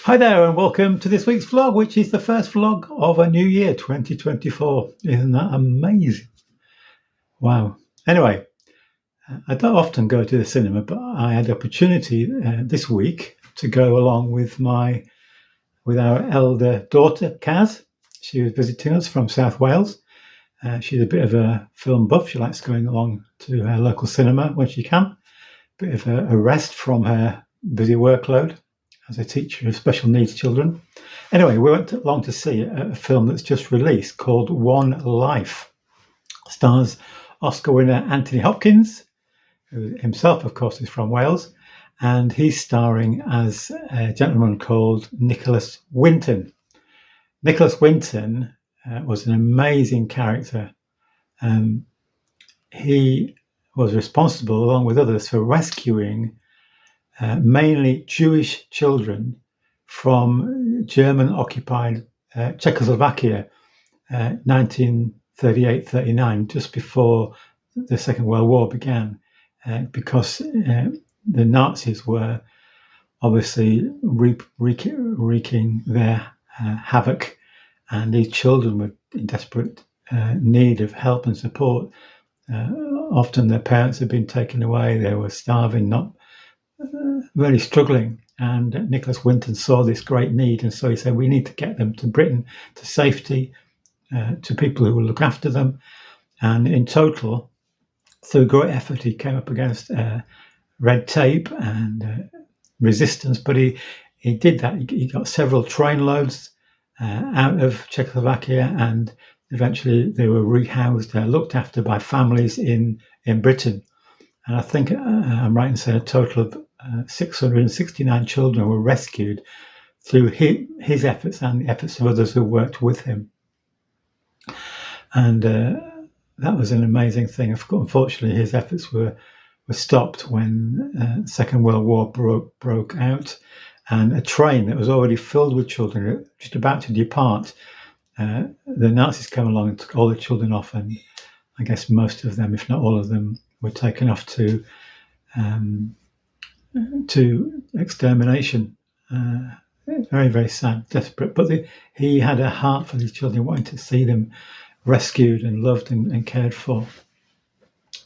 Hi there, and welcome to this week's vlog, which is the first vlog of a new year, 2024. Isn't that amazing? Wow. Anyway, I don't often go to the cinema, but I had the opportunity this week to go along with our elder daughter, Kaz. She was visiting us from South Wales. She's a bit of a film buff. She likes going along to her local cinema when she can. Bit of a rest from her busy workload as a teacher of special needs children. Anyway, we went along to see a film that's just released called One Life. Stars Oscar winner Anthony Hopkins, who himself, of course, is from Wales, and he's starring as a gentleman called Nicholas Winton. Nicholas Winton was an amazing character. He was responsible, along with others, for rescuing mainly Jewish children from German-occupied Czechoslovakia, 1938-39, just before the Second World War began, because the Nazis were obviously wreaking their havoc, and these children were in desperate need of help and support. Often their parents had been taken away, they were starving, not really struggling, and Nicholas Winton saw this great need, and so he said, we need to get them to Britain, to safety, to people who will look after them. And in total, through great effort, he came up against red tape and resistance, but he did that. He got several train loads out of Czechoslovakia, and eventually they were rehoused, looked after by families in Britain. And I think I'm right in saying a total of 669 children were rescued through his efforts and the efforts of others who worked with him. And that was an amazing thing. Unfortunately, his efforts were stopped when the Second World War broke out, and a train that was already filled with children, just about to depart, the Nazis came along and took all the children off, and I guess most of them, if not all of them, were taken off to extermination. Very, very sad, desperate. But he had a heart for these children, wanting to see them rescued and loved and cared for.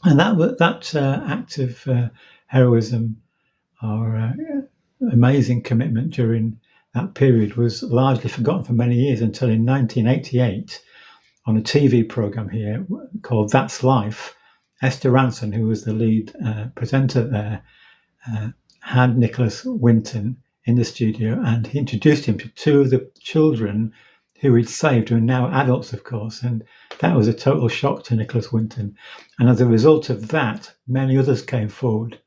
And that act of heroism or amazing commitment during that period was largely forgotten for many years, until in 1988, on a TV program here called That's Life, Esther Ranson, who was the lead presenter there, had Nicholas Winton in the studio, and he introduced him to two of the children who he'd saved, who are now adults, of course. And that was a total shock to Nicholas Winton. And as a result of that, many others came forward.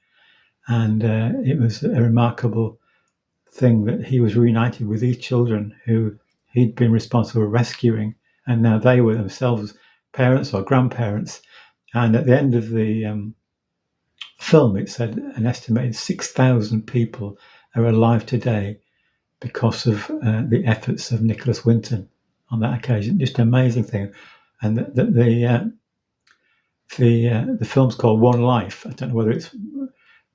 And it was a remarkable thing that he was reunited with these children who he'd been responsible for rescuing. And now they were themselves parents or grandparents. And at the end of the film, it said an estimated 6,000 people are alive today because of the efforts of Nicholas Winton on that occasion. Just an amazing thing. And the film's called One Life. I don't know whether it's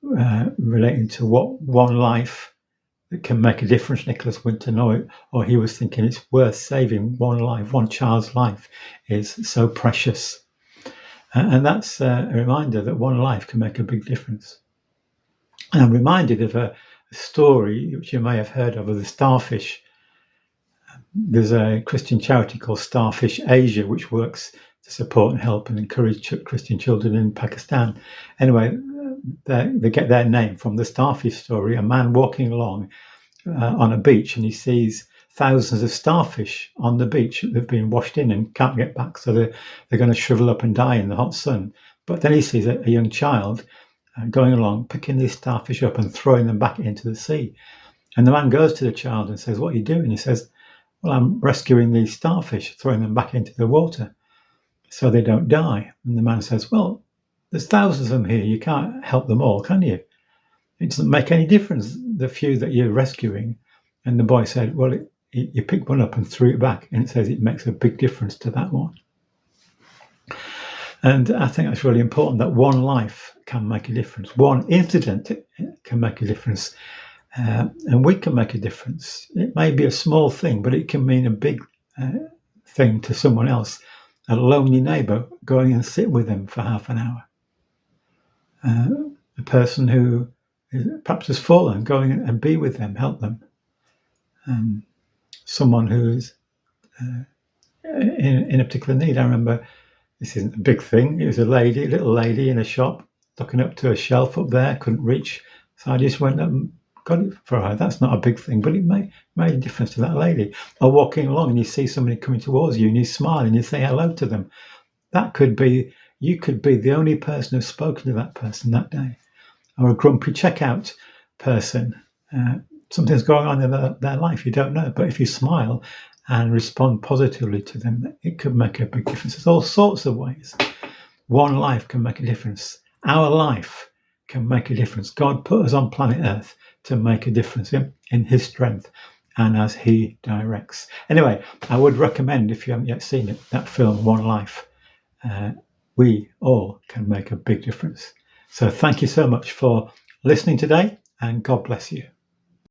relating to what one life that can make a difference, Nicholas Winton, or he was thinking it's worth saving one life, one child's life is so precious. And that's a reminder that one life can make a big difference. And I'm reminded of a story which you may have heard of the starfish. There's a Christian charity called Starfish Asia, which works to support and help and encourage Christian children in Pakistan. Anyway, they get their name from the starfish story. A man walking along on a beach, and he sees thousands of starfish on the beach. They've been washed in and can't get back, so they're going to shrivel up and die in the hot sun. But then he sees a young child going along, picking these starfish up and throwing them back into the sea. And the man goes to the child and says, "What are you doing?" He says, "Well, I'm rescuing these starfish, throwing them back into the water so they don't die." And the man says, "Well, there's thousands of them here. You can't help them all, can you? It doesn't make any difference, the few that you're rescuing." And the boy said, "Well, you picked one up and threw it back." And it says it makes a big difference to that one. And I think that's really important, that one life can make a difference. One incident can make a difference. and we can make a difference. It may be a small thing, but it can mean a big thing to someone else. A lonely neighbour, going and sit with them for half an hour. A person who perhaps has fallen, going and be with them, help them. Someone who's in a particular need. I remember, this isn't a big thing, it was a little lady in a shop looking up to a shelf up there, couldn't reach, so I just went up and got it for her. That's not a big thing, but it made a difference to that lady. Or walking along and you see somebody coming towards you and you smile and you say hello to them. That could be, you could be the only person who's spoken to that person that day. Or a grumpy checkout person. Something's going on in their life, you don't know, but if you smile and respond positively to them, it could make a big difference. There's all sorts of ways. One life can make a difference. Our life can make a difference. God put us on planet Earth to make a difference in His strength and as He directs. Anyway, I would recommend, if you haven't yet seen it, that film, One Life. We all can make a big difference. So thank you so much for listening today, and God bless you.